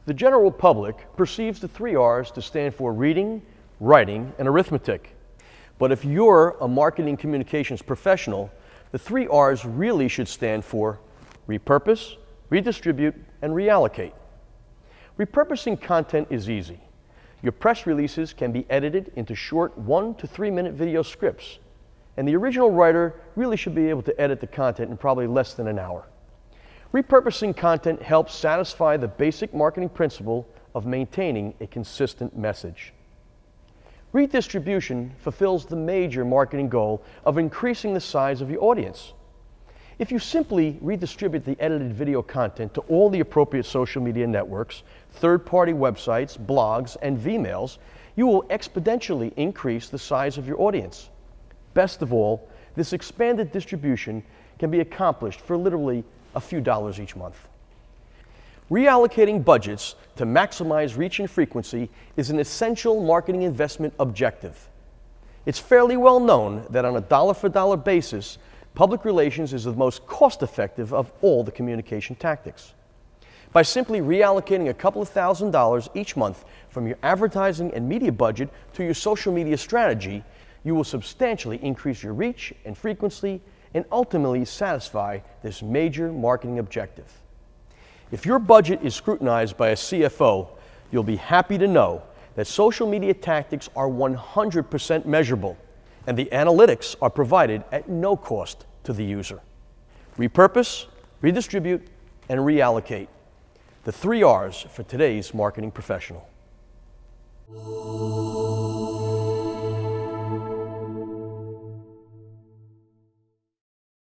The general public perceives the 3 R's to stand for reading, writing, and arithmetic. But if you're a marketing communications professional, the 3 R's really should stand for repurpose, redistribute, and reallocate. Repurposing content is easy. Your press releases can be edited into short 1 to 3 minute video scripts, and the original writer really should be able to edit the content in probably less than an hour. Repurposing content helps satisfy the basic marketing principle of maintaining a consistent message. Redistribution fulfills the major marketing goal of increasing the size of your audience. If you simply redistribute the edited video content to all the appropriate social media networks, third-party websites, blogs, and Vmails, you will exponentially increase the size of your audience. Best of all, this expanded distribution can be accomplished for literally a few dollars each month. Reallocating budgets to maximize reach and frequency is an essential marketing investment objective. It's fairly well known that on a dollar-for-dollar basis, public relations is the most cost-effective of all the communication tactics. By simply reallocating a couple of $1,000s each month from your advertising and media budget to your social media strategy, you will substantially increase your reach and frequency and ultimately satisfy this major marketing objective. If your budget is scrutinized by a CFO, you'll be happy to know that social media tactics are 100% measurable, and the analytics are provided at no cost to the user. Repurpose, redistribute, and reallocate. The 3 R's for today's marketing professional.